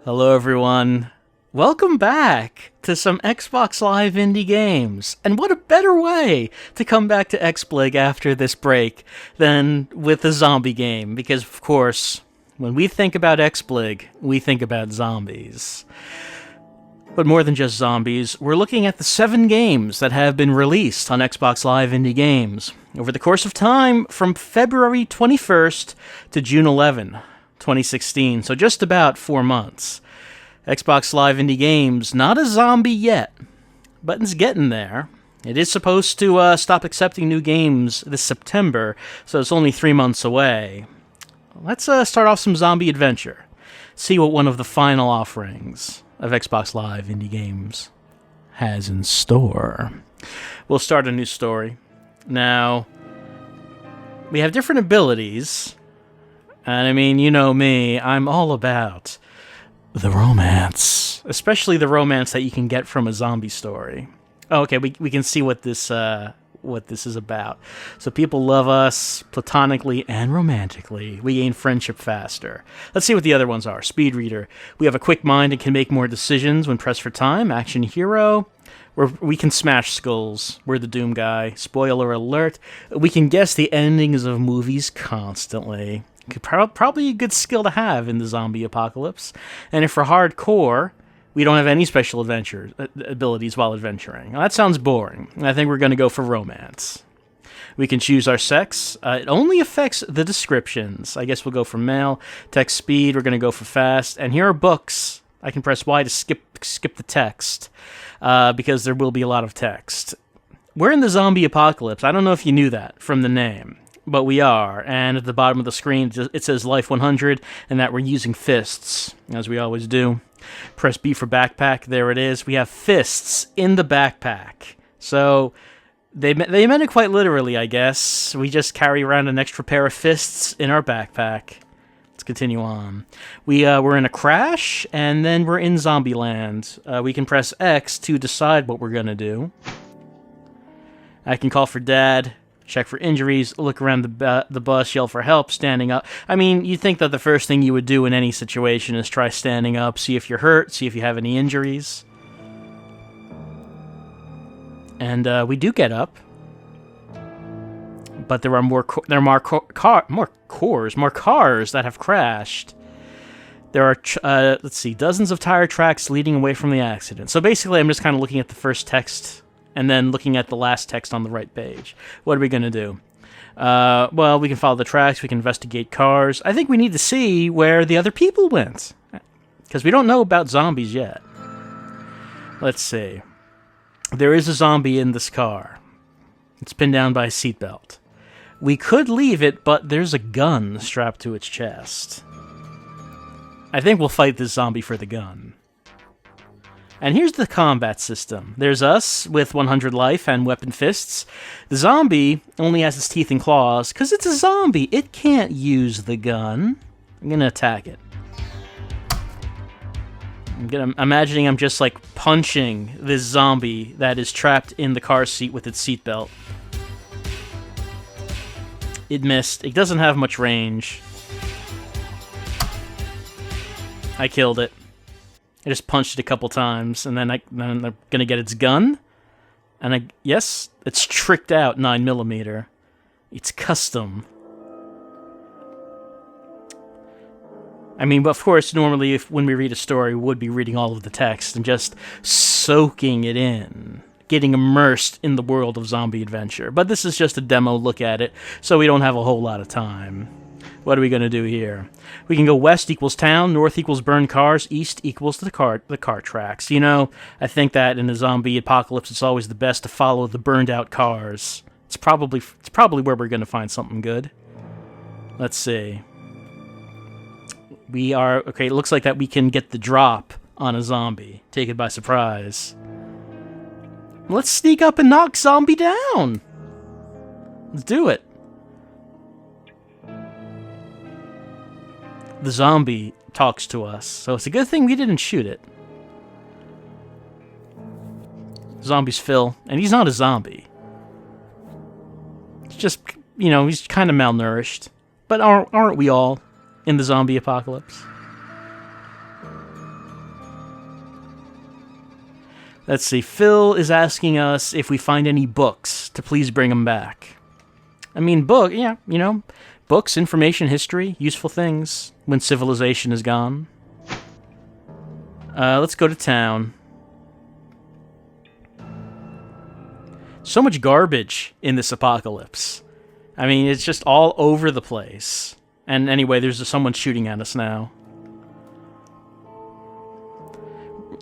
Hello, everyone. Welcome back to some Xbox Live indie games. And what a better way to come back to XBLIG after this break than with a zombie game, because, of course, when we think about XBLIG, we think about zombies. But more than just zombies, we're looking at the 7 games that have been released on Xbox Live Indie Games over the course of time from February 21st to June 11, 2016, so just about 4 months. Xbox Live Indie Games, not a zombie yet, but it's getting there. It is supposed to stop accepting new games this September, so it's only 3 months away. Let's start off some zombie adventure. See what one of the final offerings of Xbox Live Indie Games has in store. We'll start a new story. Now, we have different abilities, and I mean, you know me, I'm all about the romance. Especially the romance that you can get from a zombie story. Oh, okay, we can see what this is about. So people love us platonically and romantically. We gain friendship faster. Let's see what the other ones are. Speed Reader. We have a quick mind and can make more decisions when pressed for time. Action Hero. We can smash skulls. We're the Doom guy. Spoiler alert. We can guess the endings of movies constantly. Probably a good skill to have in the zombie apocalypse. And if we're hardcore, we don't have any special abilities while adventuring. Now, that sounds boring. I think we're going to go for romance. We can choose our sex. It only affects the descriptions. I guess we'll go for male. Text speed, we're going to go for fast. And here are books. I can press Y to skip the text, because there will be a lot of text. We're in the zombie apocalypse. I don't know if you knew that from the name, but we are. And at the bottom of the screen, it says Life 100, and that we're using fists, as we always do. Press B for backpack. There it is. We have fists in the backpack. So they meant it quite literally, I guess. We just carry around an extra pair of fists in our backpack. Let's continue on. We're in a crash, and then we're in Zombieland. We can press X to decide what we're going to do. I can call for Dad, check for injuries, look around the bus, yell for help, standing up. I mean, you'd think that the first thing you would do in any situation is try standing up, see if you're hurt, see if you have any injuries. And we do get up. But there are more cars that have crashed. There are, dozens of tire tracks leading away from the accident. So basically, I'm just kind of looking at the first text and then looking at the last text on the right page. What are we going to do? Well, we can follow the tracks. We can investigate cars. I think we need to see where the other people went, because we don't know about zombies yet. Let's see. There is a zombie in this car. It's pinned down by a seatbelt. We could leave it, but there's a gun strapped to its chest. I think we'll fight this zombie for the gun. And here's the combat system. There's us with 100 life and weapon fists. The zombie only has its teeth and claws, because it's a zombie. It can't use the gun. I'm going to attack it. I'm imagining I'm just like punching this zombie that is trapped in the car seat with its seatbelt. It missed. It doesn't have much range. I killed it. I just punched it a couple times, and then I'm gonna get its gun. And yes, it's tricked out 9mm. It's custom. I mean, of course, normally when we read a story, we would be reading all of the text and just soaking it in, getting immersed in the world of zombie adventure. But this is just a demo look at it, so we don't have a whole lot of time. What are we going to do here? We can go west equals town, north equals burned cars, east equals the car tracks. You know, I think that in a zombie apocalypse, it's always the best to follow the burned out cars. It's probably where we're going to find something good. Let's see. Okay, it looks like that we can get the drop on a zombie. Take it by surprise. Let's sneak up and knock zombie down. Let's do it. The zombie talks to us, so it's a good thing we didn't shoot it. Zombie's Phil, and he's not a zombie. It's just, he's kind of malnourished. But aren't we all in the zombie apocalypse? Let's see. Phil is asking us if we find any books to please bring them back. I mean, yeah, books, information, history, useful things when civilization is gone. Let's go to town. So much garbage in this apocalypse. I mean, it's just all over the place. And anyway, there's someone shooting at us now.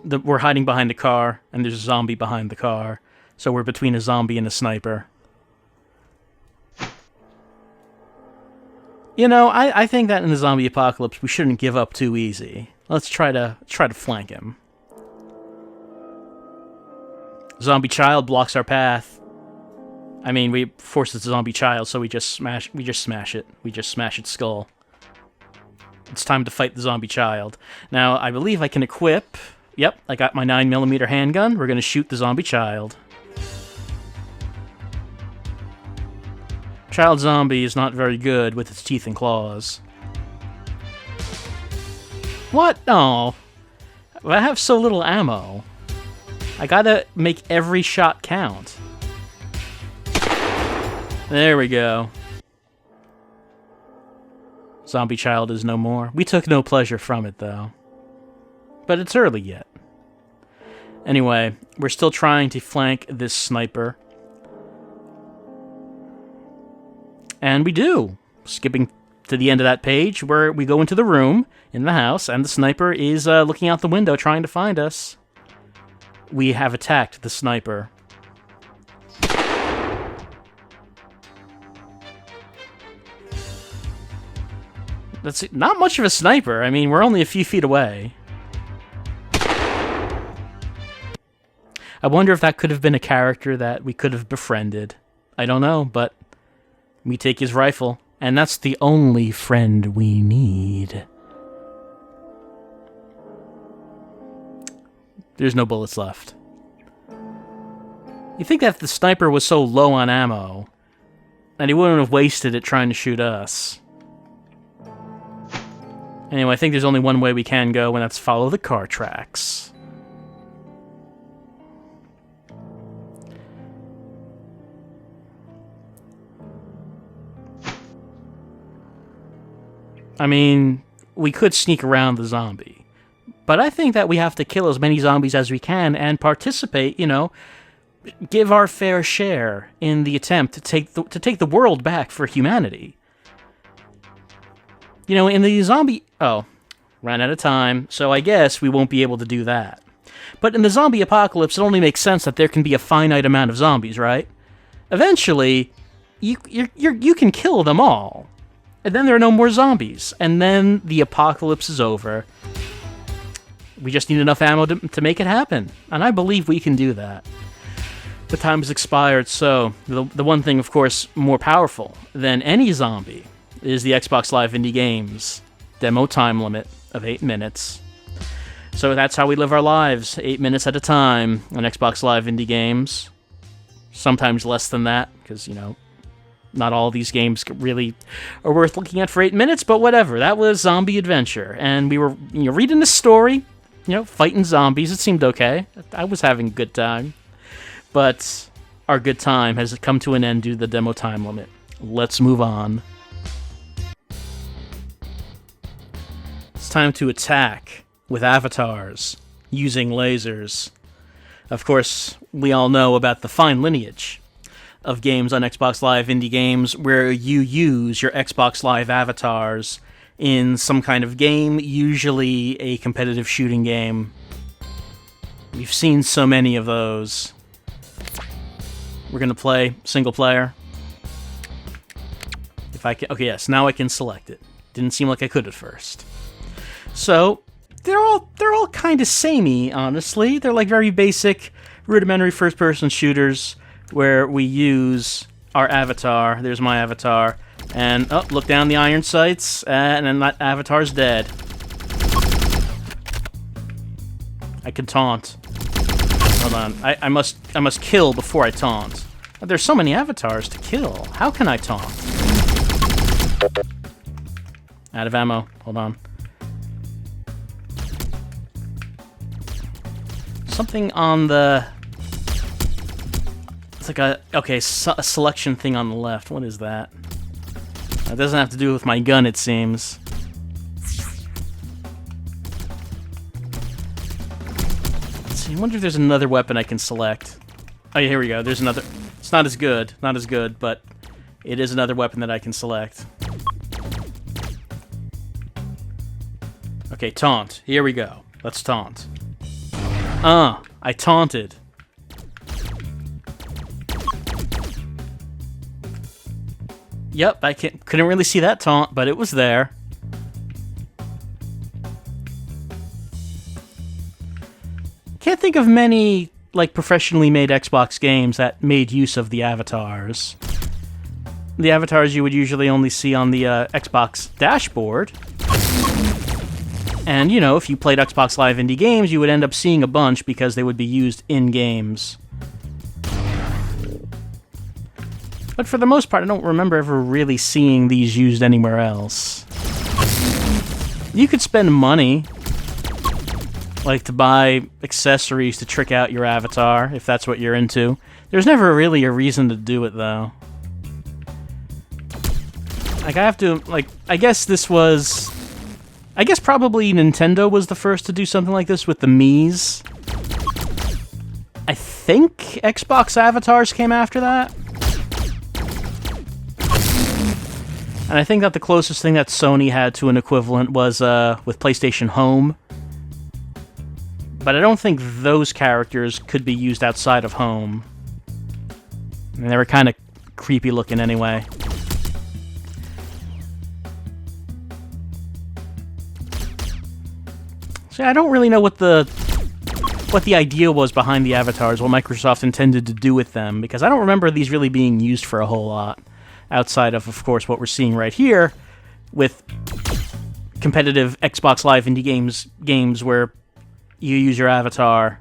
We're hiding behind a car, and there's a zombie behind the car. So we're between a zombie and a sniper. I think that in the zombie apocalypse, we shouldn't give up too easy. Let's try to flank him. Zombie child blocks our path. I mean, we force the zombie child, so we just smash it. We just smash its skull. It's time to fight the zombie child. Now, I believe I can equip... Yep, I got my 9mm handgun. We're gonna shoot the zombie child. Child zombie is not very good with its teeth and claws. What? No. I have so little ammo. I gotta make every shot count. There we go. Zombie child is no more. We took no pleasure from it, though. But it's early yet. Anyway, we're still trying to flank this sniper. And we do. Skipping to the end of that page, where we go into the room in the house, and the sniper is looking out the window trying to find us. We have attacked the sniper. That's not much of a sniper. I mean, we're only a few feet away. I wonder if that could have been a character that we could have befriended. I don't know, but we take his rifle, and that's the only friend we need. There's no bullets left. You think that if the sniper was so low on ammo, that he wouldn't have wasted it trying to shoot us. Anyway, I think there's only one way we can go, and that's follow the car tracks. I mean, we could sneak around the zombie. But I think that we have to kill as many zombies as we can and participate, give our fair share in the attempt to take the world back for humanity. In the zombie... Oh, ran out of time, so I guess we won't be able to do that. But in the zombie apocalypse, it only makes sense that there can be a finite amount of zombies, right? Eventually, you can kill them all. And then there are no more zombies. And then the apocalypse is over. We just need enough ammo to make it happen. And I believe we can do that. The time has expired, so the one thing, of course, more powerful than any zombie is the Xbox Live Indie Games demo time limit of 8 minutes. So that's how we live our lives, 8 minutes at a time on Xbox Live Indie Games. Sometimes less than that, because, not all these games really are worth looking at for 8 minutes, but whatever. That was Zombie Adventure, and we were reading this story, fighting zombies. It seemed okay. I was having a good time. But our good time has come to an end due to the demo time limit. Let's move on. It's time to attack with avatars using lasers. Of course, we all know about the fine lineage of games on Xbox Live Indie Games where you use your Xbox Live avatars in some kind of game, usually a competitive shooting game. We've seen so many of those. We're gonna play single player. If I can, okay, yes, now I can select it. Didn't seem like I could at first. So they're all kind of samey, honestly. They're like very basic, rudimentary first-person shooters where we use our avatar. There's my avatar. And, oh, look down the iron sights, and then that avatar's dead. I can taunt. Hold on. I must kill before I taunt. There's so many avatars to kill. How can I taunt? Out of ammo. Hold on. something on the... It's like a selection thing on the left. What is that? That doesn't have to do with my gun, it seems. Let's see, I wonder if there's another weapon I can select. Oh yeah, here we go. There's another. It's not as good, but it is another weapon that I can select. Okay, taunt. Here we go. Let's taunt. I taunted. Yep, I couldn't really see that taunt, but it was there. Can't think of many, like, professionally made Xbox games that made use of the avatars. The avatars you would usually only see on the Xbox dashboard. And, you know, if you played Xbox Live Indie games, you would end up seeing a bunch because they would be used in games. But for the most part, I don't remember ever really seeing these used anywhere else. You could spend money, like to buy accessories to trick out your avatar, if that's what you're into. There's never really a reason to do it, though. Like, I have to, like, I guess probably Nintendo was the first to do something like this with the Miis. I think Xbox avatars came after that. And I think that the closest thing that Sony had to an equivalent was with PlayStation Home. But I don't think those characters could be used outside of Home. And they were kind of creepy looking anyway. So I don't really know what the idea was behind the avatars, what Microsoft intended to do with them, because I don't remember these really being used for a whole lot. Outside of course, what we're seeing right here with competitive Xbox Live Indie games where you use your avatar.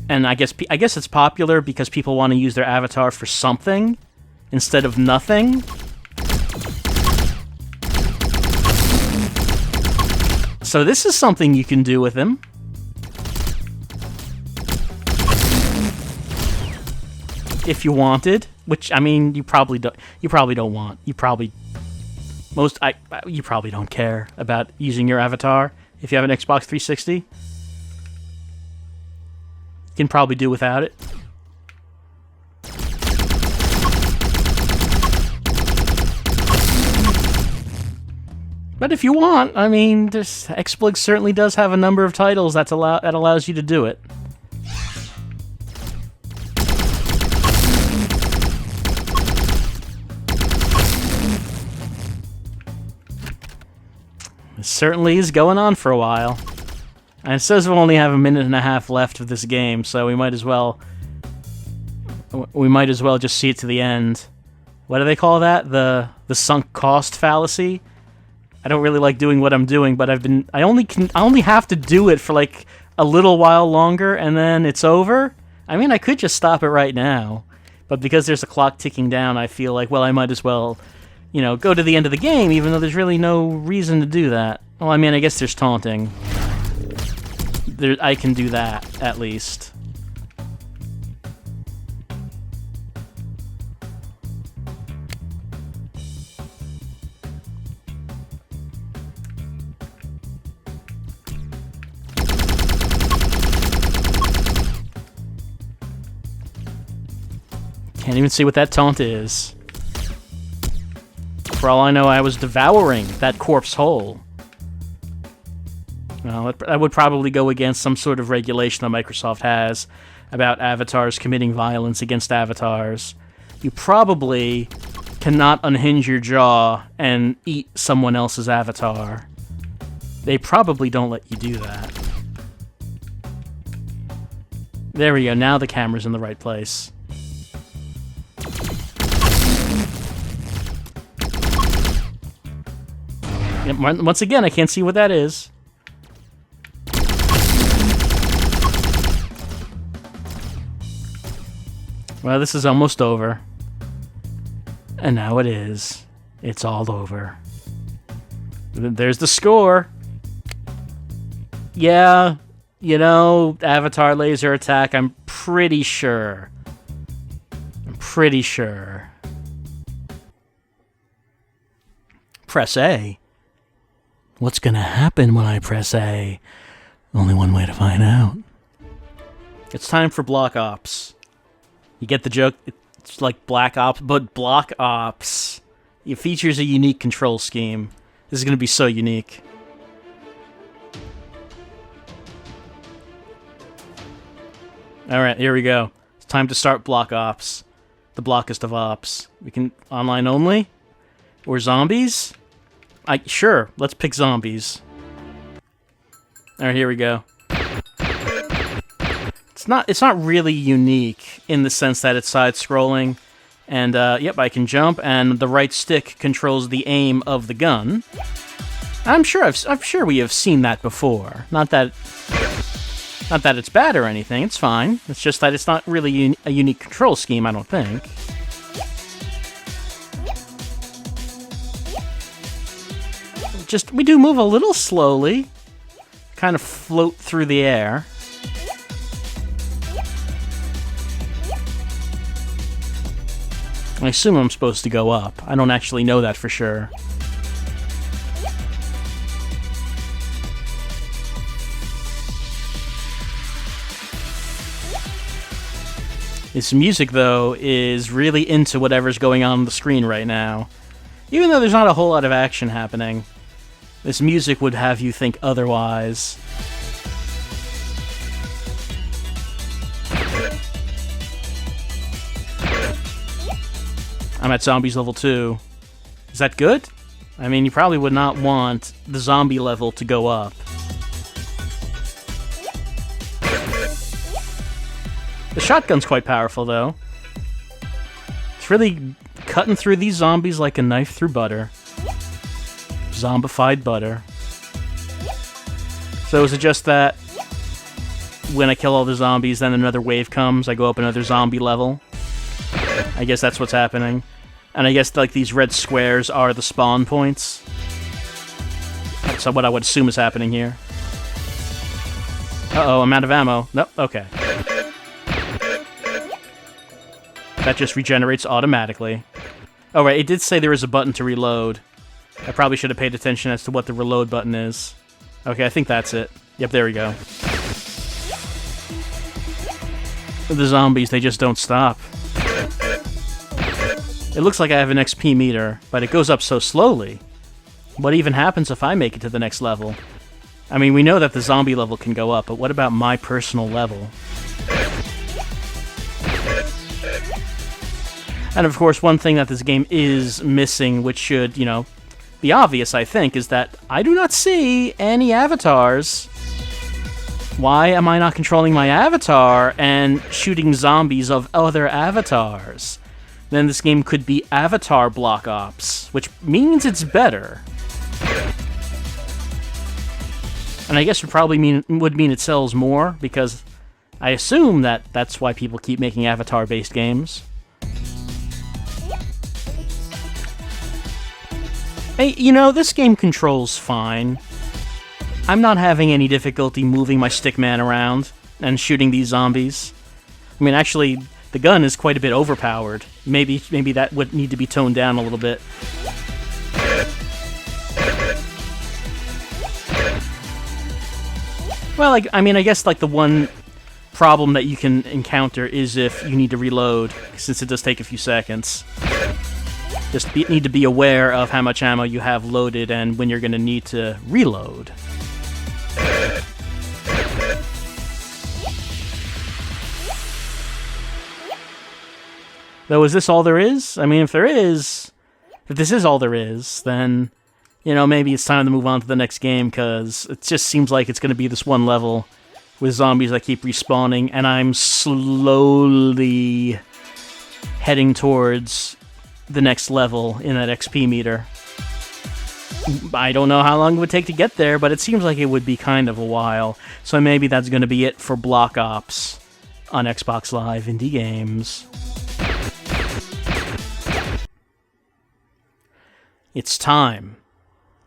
And I guess it's popular because people want to use their avatar for something instead of nothing. So this is something you can do with him. If you wanted, which I mean, you probably don't want. You probably don't care about using your avatar if you have an Xbox 360. You can probably do without it. But if you want, I mean, XSplig certainly does have a number of titles that allows you to do it. It certainly is going on for a while. And it says we only have a minute and a half left of this game, so we might as well just see it to the end. What do they call that? The sunk cost fallacy? I don't really like doing what I'm doing, but I only have to do it for like a little while longer and then it's over. I mean, I could just stop it right now, but because there's a clock ticking down, I feel like, well, I might as well, you know, go to the end of the game, even though there's really no reason to do that. Well, I mean, I guess there's taunting. I can do that, at least. Can't even see what that taunt is. For all I know, I was devouring that corpse whole. Well, that would probably go against some sort of regulation that Microsoft has about avatars committing violence against avatars. You probably cannot unhinge your jaw and eat someone else's avatar. They probably don't let you do that. There we go, now the camera's in the right place. Once again, I can't see what that is. Well, this is almost over. And now it is. It's all over. There's the score. Yeah, You know, Avatar Laser Attack, I'm pretty sure. Press A. What's gonna happen when I press A? Only one way to find out. It's time for Block Ops. You get the joke? It's like Black Ops, but Block Ops. It features a unique control scheme. This is gonna be so unique. Alright, here we go. It's time to start Block Ops. The blockest of ops. We can online only? Or zombies? Sure, let's pick zombies. Alright, here we go. It's not really unique in the sense that it's side-scrolling. And, yep, I can jump, and the right stick controls the aim of the gun. I'm sure we have seen that before. Not that it's bad or anything, it's fine. It's just that it's not really a unique control scheme, I don't think. We do move a little slowly. Kind of float through the air. I assume I'm supposed to go up. I don't actually know that for sure. This music, though, is really into whatever's going on the screen right now. Even though there's not a whole lot of action happening, this music would have you think otherwise. I'm at Zombies level 2. Is that good? I mean, you probably would not want the zombie level to go up. The shotgun's quite powerful, though. It's really cutting through these zombies like a knife through butter. Zombified butter. So is it just that when I kill all the zombies, then another wave comes, I go up another zombie level? I guess that's what's happening. And I guess, like, these red squares are the spawn points. That's what I would assume is happening here. Uh-oh, I'm out of ammo. Nope, okay. That just regenerates automatically. Oh, right, it did say there was a button to reload. I probably should have paid attention as to what the reload button is. Okay, I think that's it. Yep, there we go. The zombies, they just don't stop. It looks like I have an XP meter, but it goes up so slowly. What even happens if I make it to the next level? I mean, we know that the zombie level can go up, but what about my personal level? And of course, one thing that this game is missing, which should, you know, be obvious, I think, is that I do not see any avatars. Why am I not controlling my avatar and shooting zombies of other avatars? Then this game could be Avatar Block Ops, which means it's better. And I guess it probably would mean it sells more, because I assume that that's why people keep making Avatar-based games. Hey, you know, this game controls fine. I'm not having any difficulty moving my stickman around and shooting these zombies. I mean, actually, the gun is quite a bit overpowered. Maybe that would need to be toned down a little bit. Well, like, I mean, I guess, like, the one problem that you can encounter is if you need to reload, since it does take a few seconds. Just need to be aware of how much ammo you have loaded and when you're going to need to reload. Though, is this all there is? I mean, if this is all there is, then, you know, maybe it's time to move on to the next game, because it just seems like it's going to be this one level with zombies that keep respawning, and I'm slowly heading towards the next level in that XP meter. I don't know how long it would take to get there, but it seems like it would be kind of a while. So maybe that's going to be it for Block Ops on Xbox Live Indie Games. It's time.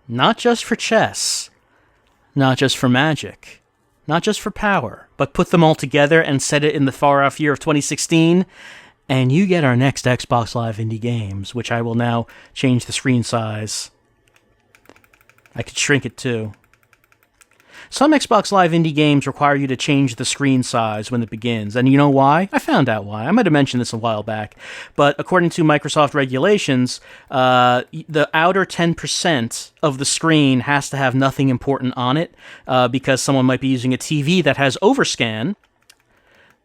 Not just for chess. Not just for magic. not just for power, but put them all together and set it in the far-off year of 2016, and you get our next Xbox Live Indie Games, which I will now change the screen size. I could shrink it too. Some Xbox Live Indie games require you to change the screen size when it begins, and you know why? I found out why. I might have mentioned this a while back, but according to Microsoft regulations, the outer 10% of the screen has to have nothing important on it, because someone might be using a TV that has overscan.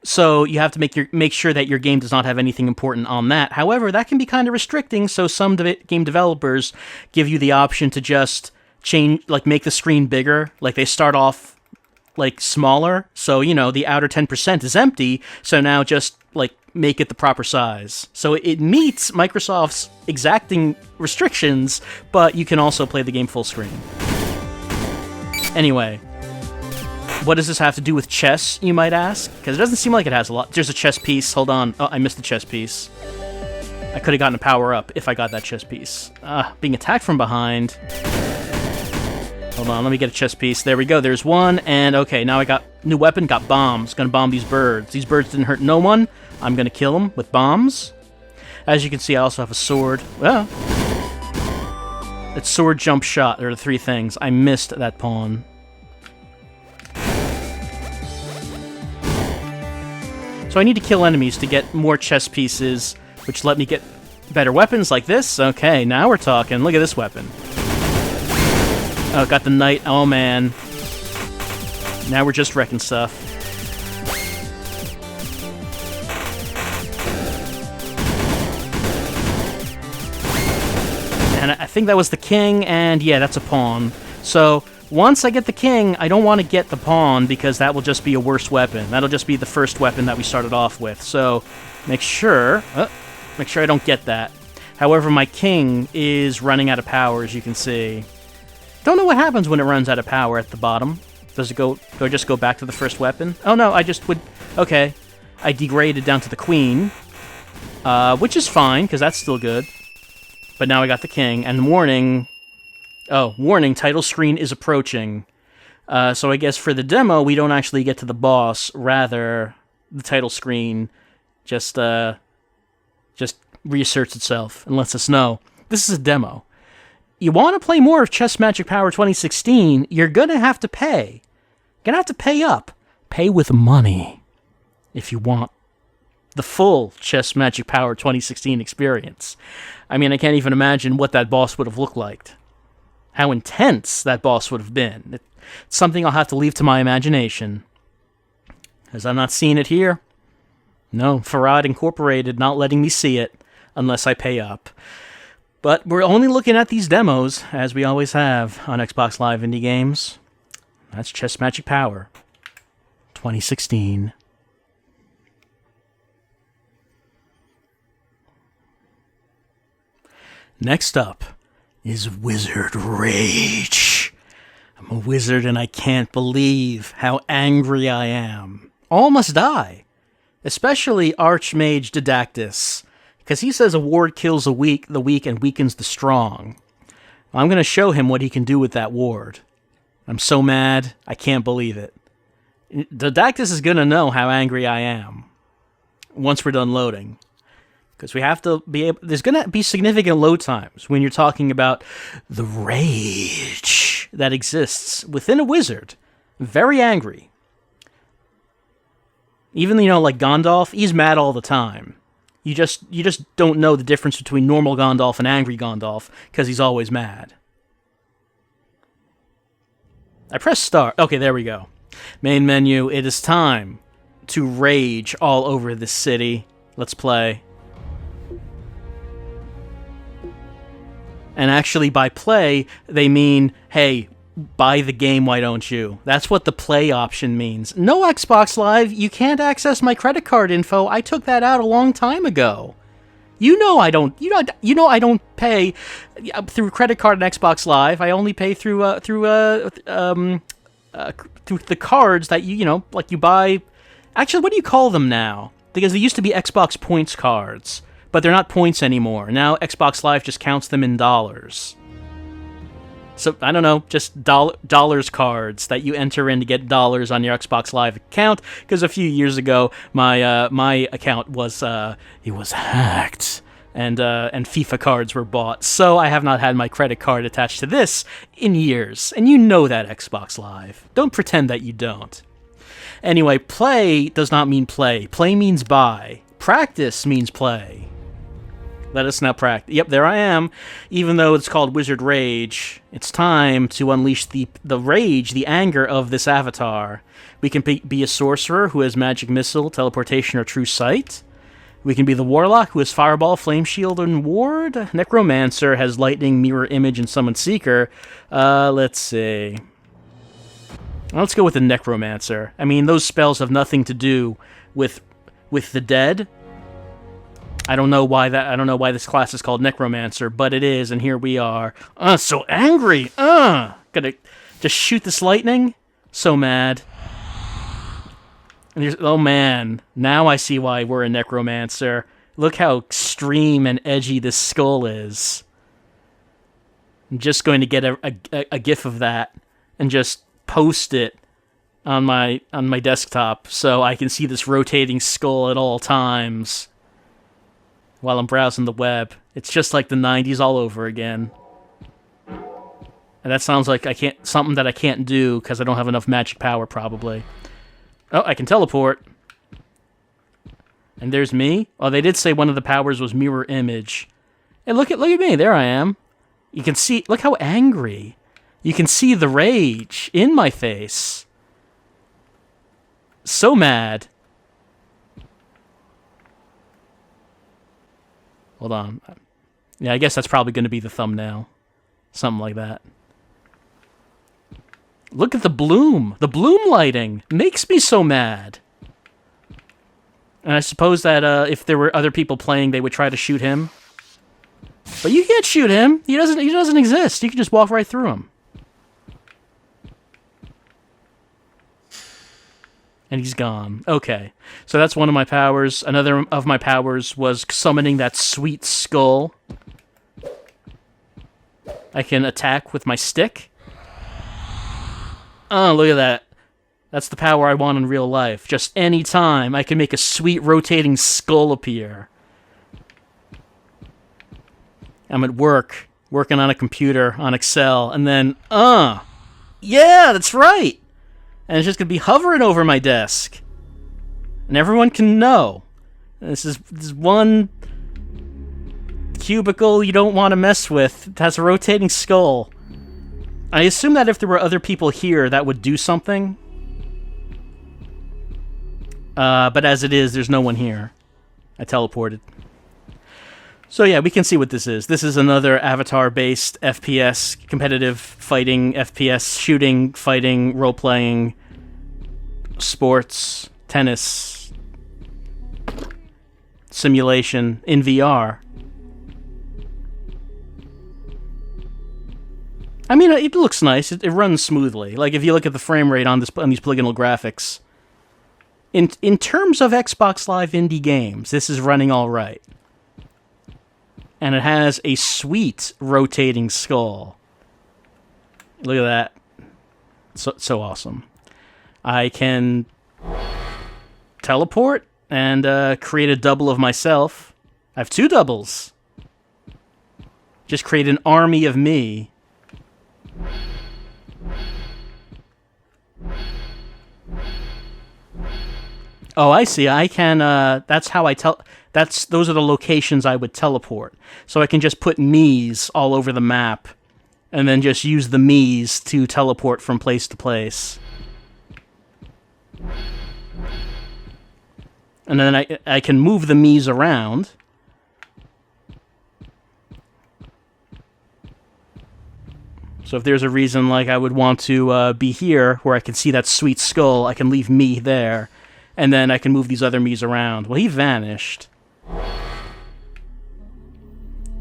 So you have to make sure that your game does not have anything important on that. However, that can be kind of restricting, so some game developers give you the option to just change, like make the screen bigger. Like they start off like smaller, so you know the outer 10% is empty, so now just like make it the proper size. So it meets Microsoft's exacting restrictions, but you can also play the game full screen. Anyway, what does this have to do with chess, you might ask? Because it doesn't seem like it has a lot. There's a chess piece. Hold on. Oh, I missed the chess piece. I could have gotten a power-up if I got that chess piece. Being attacked from behind. Hold on, let me get a chess piece. There we go, there's one. And okay, now I got new weapon, got bombs. Gonna bomb these birds. These birds didn't hurt no one. I'm gonna kill them with bombs. As you can see, I also have a sword. Well, it's sword, jump, shot. There are the three things. I missed that pawn. So I need to kill enemies to get more chess pieces, which let me get better weapons like this. Okay, now we're talking. Look at this weapon. Oh, got the knight. Oh, man. Now we're just wrecking stuff. And I think that was the king, and yeah, that's a pawn. So once I get the king, I don't want to get the pawn because that will just be a worse weapon. That'll just be the first weapon that we started off with. So make sure I don't get that. However, my king is running out of power, as you can see. Don't know what happens when it runs out of power at the bottom. Does it go just go back to the first weapon? Oh no, I just would... Okay. I degraded down to the queen. Which is fine, because that's still good. But now I got the king, and warning... Oh, warning, title screen is approaching. So I guess for the demo, we don't actually get to the boss. Rather, the title screen just reasserts itself and lets us know. This is a demo. You want to play more of Chess Magic Power 2016, you're going to have to pay. You're going to have to pay up. Pay with money if you want the full Chess Magic Power 2016 experience. I mean, I can't even imagine what that boss would have looked like. How intense that boss would have been. It's something I'll have to leave to my imagination. As I'm not seeing it here. No, Farad Incorporated not letting me see it unless I pay up. But we're only looking at these demos, as we always have on Xbox Live Indie Games. That's Chess Magic Power 2016. Next up is Wizard Rage. I'm a wizard and I can't believe how angry I am. All must die. Especially Archmage Didactus, because he says a ward kills the weak and weakens the strong. I'm going to show him what he can do with that ward. I'm so mad, I can't believe it. Didactus is going to know how angry I am once we're done loading. Because we have to be able... There's going to be significant load times when you're talking about the rage that exists within a wizard. Very angry. Even, like Gandalf, he's mad all the time. You just don't know the difference between normal Gandalf and angry Gandalf, because he's always mad. I press start. Okay, there we go. Main menu, it is time to rage all over this city. Let's play. And actually, by play, they mean, hey, buy the game, why don't you? That's what the play option means. No Xbox Live, you can't access my credit card info. I took that out a long time ago. You know I don't pay through credit card and Xbox Live. I only pay through the cards that like you buy. Actually, what do you call them now? Because they used to be Xbox Points cards. But they're not points anymore. Now Xbox Live just counts them in dollars. So, I don't know, just dollars cards that you enter in to get dollars on your Xbox Live account, because a few years ago, my account was, it was hacked, and FIFA cards were bought, so I have not had my credit card attached to this in years, and you know that, Xbox Live. Don't pretend that you don't. Anyway, play does not mean play. Play means buy. Practice means play. Let us now practice. Yep, there I am. Even though it's called Wizard Rage, it's time to unleash the rage, the anger of this avatar. We can be a sorcerer who has magic missile, teleportation, or true sight. We can be the warlock who has fireball, flame shield, and ward. Necromancer has lightning, mirror image, and summon seeker. Let's see. Let's go with the necromancer. I mean, those spells have nothing to do with the dead. I don't know why this class is called Necromancer, but it is, and here we are. So angry! Gonna just shoot this lightning? So mad. And oh man, now I see why we're a Necromancer. Look how extreme and edgy this skull is. I'm just going to get a gif of that and just post it on my desktop so I can see this rotating skull at all times. While I'm browsing the web. It's just like the 90s all over again. And that sounds like something that I can't do because I don't have enough magic power, probably. Oh, I can teleport. And there's me. Oh, they did say one of the powers was mirror image. Hey, look at me. There I am. You can see, look how angry. You can see the rage in my face. So mad. Hold on. Yeah, I guess that's probably going to be the thumbnail. Something like that. Look at the bloom. The bloom lighting makes me so mad. And I suppose that if there were other people playing, they would try to shoot him. But you can't shoot him. He doesn't exist. You can just walk right through him. And he's gone. Okay. So that's one of my powers. Another of my powers was summoning that sweet skull. I can attack with my stick. Oh, look at that. That's the power I want in real life. Just any time I can make a sweet rotating skull appear. I'm at work, working on a computer, on Excel, and then, yeah, that's right! And it's just going to be hovering over my desk. And everyone can know. This is one cubicle you don't want to mess with. It has a rotating skull. I assume that if there were other people here, that would do something. But as it is, there's no one here. I teleported. So yeah, we can see what this is. This is another Avatar-based FPS, competitive fighting, FPS, shooting, fighting, role-playing, sports, tennis, simulation in VR. I mean, it looks nice. It runs smoothly. Like, if you look at the frame rate on these polygonal graphics, in terms of Xbox Live indie games, this is running all right. And it has a sweet rotating skull. Look at that. So awesome. I can teleport and create a double of myself. I have two doubles. Just create an army of me. Oh, I see. I can, that's how I those are the locations I would teleport. So I can just put me's all over the map, and then just use the me's to teleport from place to place. And then I can move the me's around. So if there's a reason, like, I would want to be here, where I can see that sweet skull, I can leave me there, and then I can move these other me's around. Well, he vanished.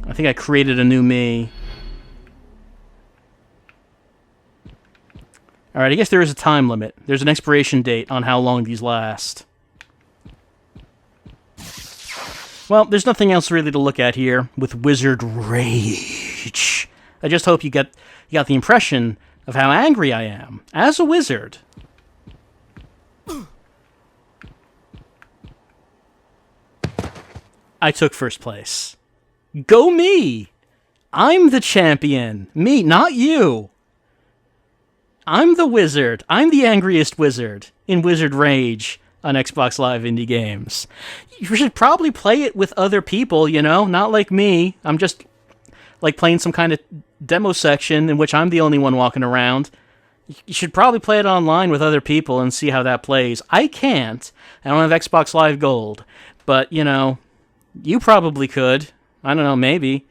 I think I created a new me. Alright, I guess there is a time limit. There's an expiration date on how long these last. Well, there's nothing else really to look at here with Wizard Rage. I just hope you got the impression of how angry I am as a wizard. I took first place. Go me! I'm the champion. Me, not you. I'm the wizard. I'm the angriest wizard in Wizard Rage on Xbox Live Indie Games. You should probably play it with other people, you know? Not like me. I'm just like playing some kind of demo section in which I'm the only one walking around. You should probably play it online with other people and see how that plays. I can't. I don't have Xbox Live Gold. But, you know, you probably could. I don't know, maybe.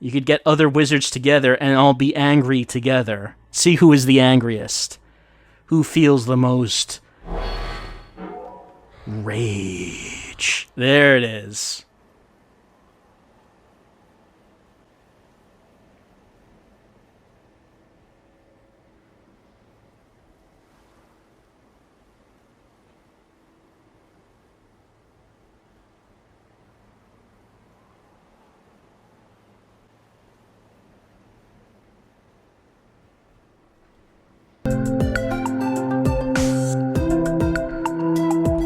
You could get other wizards together and all be angry together. See who is the angriest. Who feels the most rage. There it is.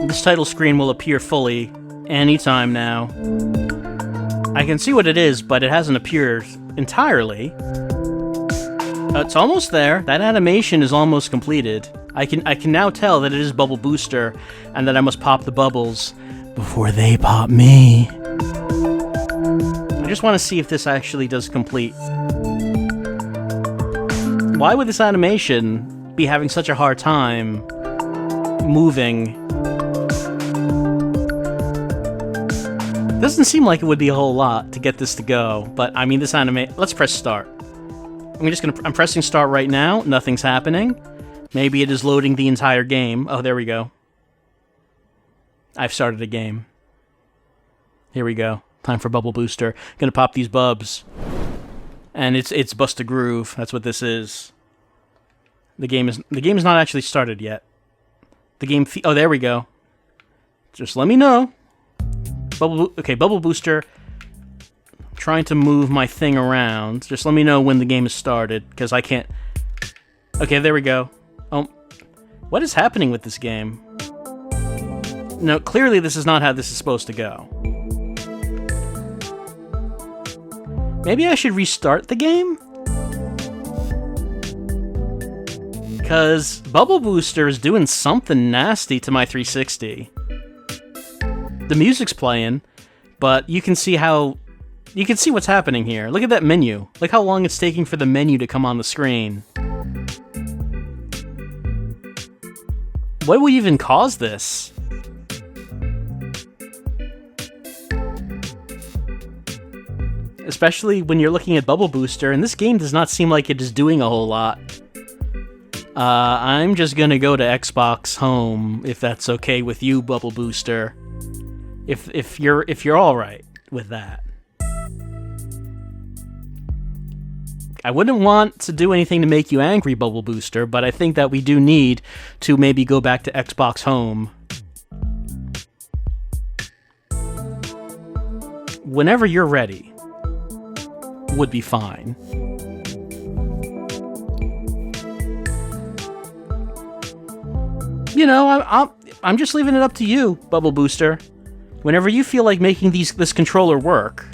This title screen will appear fully anytime now. I can see what it is, but it hasn't appeared entirely. It's almost there. That animation is almost completed. I can now tell that it is Bubble Booster, and that I must pop the bubbles before they pop me. I just want to see if this actually does complete. Why would this animation be having such a hard time moving? Doesn't seem like it would be a whole lot to get this to go, but I mean, this let's press start. I'm pressing start right now. Nothing's happening. Maybe it is loading the entire game. Oh, there we go. I've started a game. Here we go. Time for Bubble Booster. Gonna pop these bubs. And it's Bust a Groove. That's what this is. The game is not actually started yet. The game oh, there we go. Just let me know. Bubble Booster. Trying to move my thing around. Just let me know when the game is started, because I can't... Okay, there we go. Oh, what is happening with this game? No, clearly this is not how this is supposed to go. Maybe I should restart the game? Because Bubble Booster is doing something nasty to my 360. The music's playing, but you can see what's happening here. Look at that menu. Look how long it's taking for the menu to come on the screen. What would even cause this? Especially when you're looking at Bubble Booster, and this game does not seem like it is doing a whole lot. I'm just gonna go to Xbox Home, if that's okay with you, Bubble Booster. If you're all right with that. I wouldn't want to do anything to make you angry, Bubble Booster, but I think that we do need to maybe go back to Xbox Home. Whenever you're ready, would be fine. You know, I'm just leaving it up to you, Bubble Booster. Whenever you feel like making this controller work,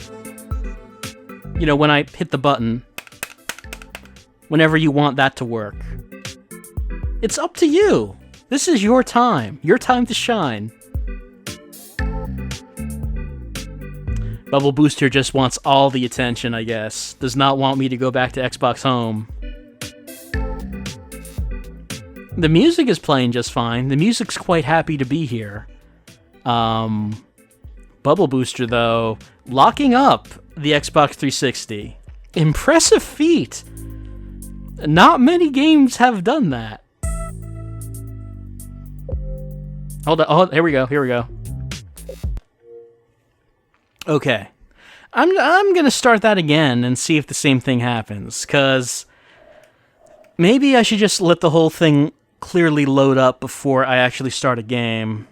you know, when I hit the button, whenever you want that to work, it's up to you. This is your time to shine. Bubble Booster just wants all the attention, I guess. Does not want me to go back to Xbox Home. The music is playing just fine. The music's quite happy to be here. Bubble Booster, though, locking up the Xbox 360. Impressive feat. Not many games have done that. Hold on. Oh, here we go. Okay. I'm gonna start that again and see if the same thing happens, because maybe I should just let the whole thing clearly load up before I actually start a game.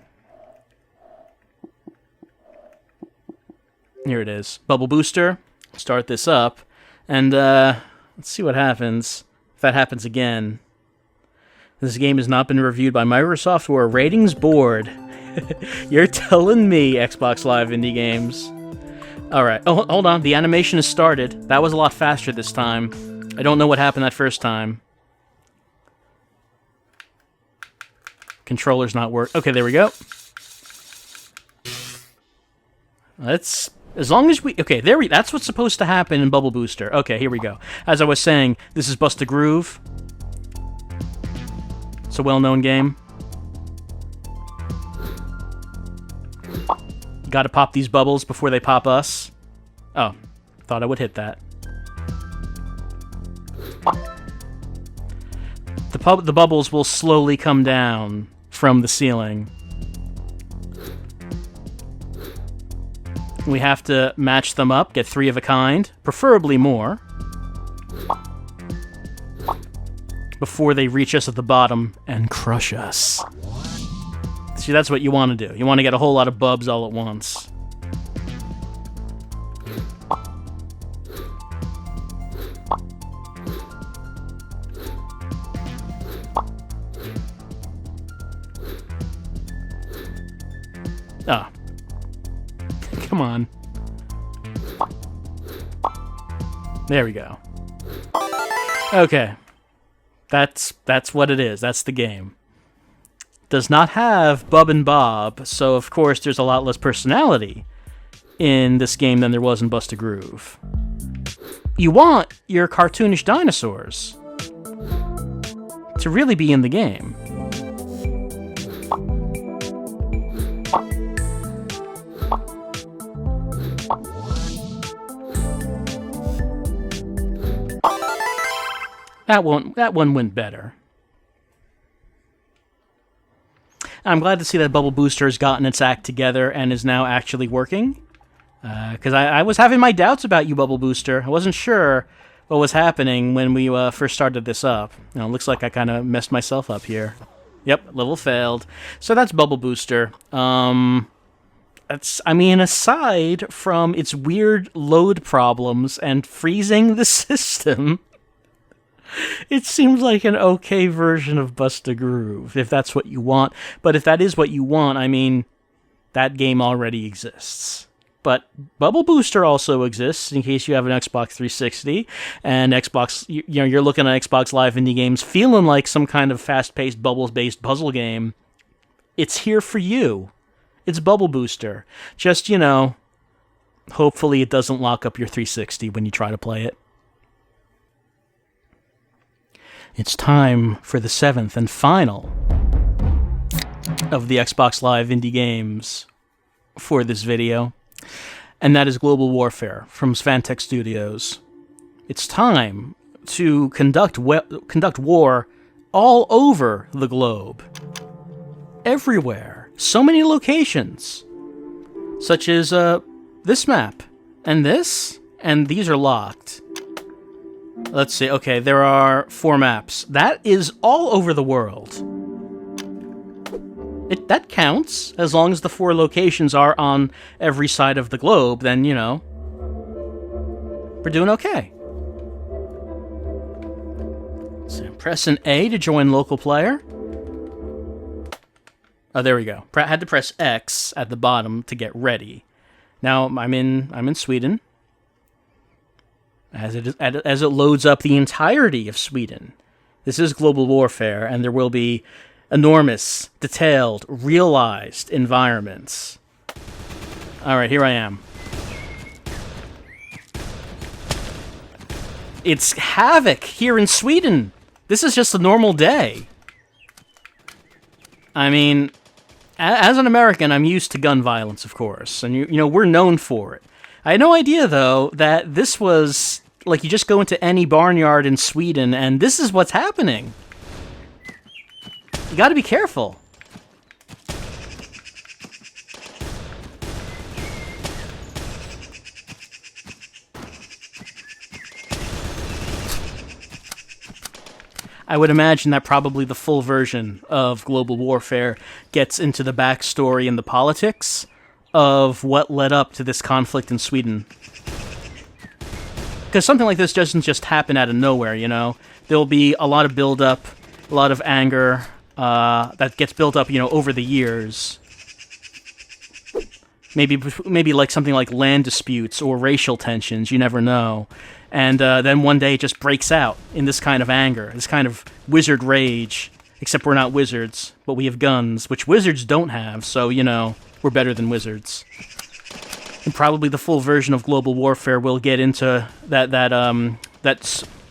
Here it is. Bubble Booster. Start this up. And, Let's see what happens if that happens again. This game has not been reviewed by Microsoft or a ratings board. You're telling me, Xbox Live Indie Games. Alright, oh, hold on, the animation has started. That was a lot faster this time. I don't know what happened that first time. Controller's not work. Okay, there we go. Let's... As long as we... Okay, there we... That's what's supposed to happen in Bubble Booster. Okay, here we go. As I was saying, this is Bust a Groove. It's a well-known game. Gotta pop these bubbles before they pop us. Oh, thought I would hit that. The bubbles will slowly come down from the ceiling. We have to match them up, get 3 of a kind, preferably more, before they reach us at the bottom and crush us. See, that's what you want to do. You want to get a whole lot of bubs all at once. Ah. Come on. There we go. Okay. That's what it is. That's the game. Does not have Bub and Bob, so of course there's a lot less personality in this game than there was in Bust a Groove. You want your cartoonish dinosaurs to really be in the game. That one went better. I'm glad to see that Bubble Booster has gotten its act together and is now actually working. Because I was having my doubts about you, Bubble Booster. I wasn't sure what was happening when we first started this up. You know, it looks like I kind of messed myself up here. Yep, level failed. So that's Bubble Booster. I mean, aside from its weird load problems and freezing the system... It seems like an okay version of Bust a Groove, if that's what you want. But if that is what you want, I mean, that game already exists. But Bubble Booster also exists, in case you have an Xbox 360, and Xbox, you're looking at Xbox Live Indie Games, feeling like some kind of fast-paced, bubbles-based puzzle game. It's here for you. It's Bubble Booster. Just, hopefully it doesn't lock up your 360 when you try to play it. It's time for the 7th and final of the Xbox Live Indie Games for this video, and that is Global Warfare from Svantech Studios. It's time to conduct war all over the globe. Everywhere. So many locations. Such as this map, and this, and these are locked. Let's see. Okay, there are 4 maps. That is all over the world. That counts. As long as the 4 locations are on every side of the globe, then, we're doing okay. So press an A to join local player. Oh, there we go. Had to press X at the bottom to get ready. Now I'm in Sweden. As it loads up the entirety of Sweden. This is Global Warfare, and there will be enormous, detailed, realized environments. Alright, here I am. It's havoc here in Sweden! This is just a normal day. I mean, as an American, I'm used to gun violence, of course, and we're known for it. I had no idea, though, that this was, like, you just go into any barnyard in Sweden, and this is what's happening. You gotta be careful. I would imagine that probably the full version of Global Warfare gets into the backstory and the politics of what led up to this conflict in Sweden. because something like this doesn't just happen out of nowhere, you know? There'll be a lot of build-up, a lot of anger that gets built up, you know, over the years. Maybe like something like land disputes or racial tensions, you never know. And then one day it just breaks out in this kind of anger, this kind of wizard rage. Except we're not wizards, but we have guns, which wizards don't have, so, you know, we're better than wizards. And probably the full version of Global Warfare will get into that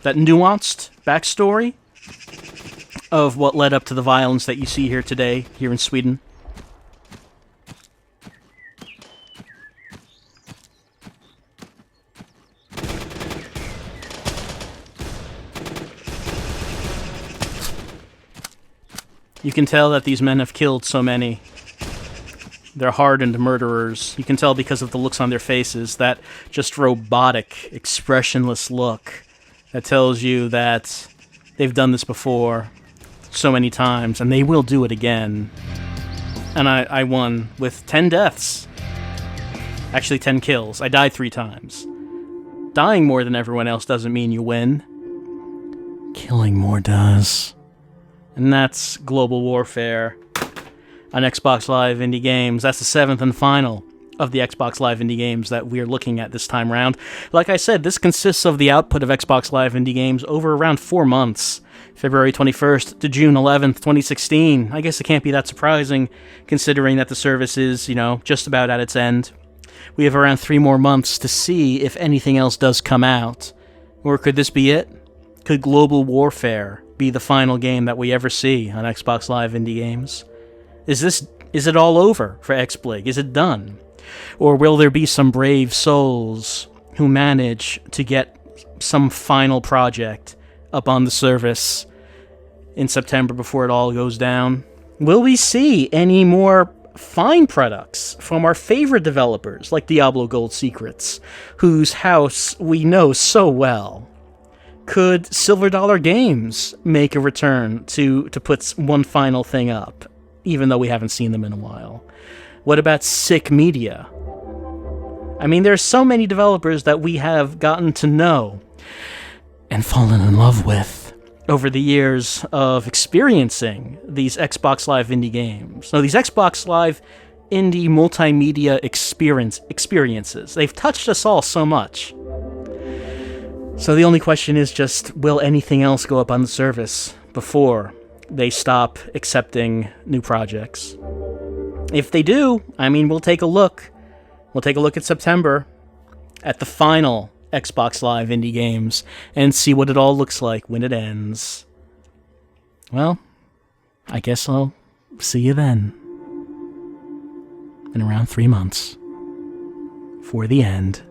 nuanced backstory of what led up to the violence that you see here today, here in Sweden. You can tell that these men have killed so many. They're hardened murderers. You can tell because of the looks on their faces, that just robotic, expressionless look that tells you that they've done this before so many times, and they will do it again. And I won with 10 deaths. Actually, 10 kills. I died 3 times. Dying more than everyone else doesn't mean you win. Killing more does. And that's Global Warfare on Xbox Live Indie Games. That's the 7th and final of the Xbox Live Indie Games that we're looking at this time around. Like I said, this consists of the output of Xbox Live Indie Games over around 4 months. February 21st to June 11th, 2016. I guess it can't be that surprising, considering that the service is, you know, just about at its end. We have around 3 more months to see if anything else does come out. Or could this be it? Could Global Warfare be the final game that we ever see on Xbox Live Indie Games? Is it all over for XBLIG? Is it done? Or will there be some brave souls who manage to get some final project up on the service in September before it all goes down? Will we see any more fine products from our favorite developers like Diablo Gold Secrets, whose house we know so well? Could Silver Dollar Games make a return to put one final thing up, even though we haven't seen them in a while? What about Sick Media? I mean, there's so many developers that we have gotten to know and fallen in love with over the years of experiencing these Xbox Live Indie games. No, these Xbox Live Indie multimedia experiences. They've touched us all so much. So the only question is just, will anything else go up on the service before they stop accepting new projects? If they do, I mean, we'll take a look. We'll take a look at September, at the final Xbox Live Indie Games, and see what it all looks like when it ends. Well, I guess I'll see you then. In around 3 months. For the end.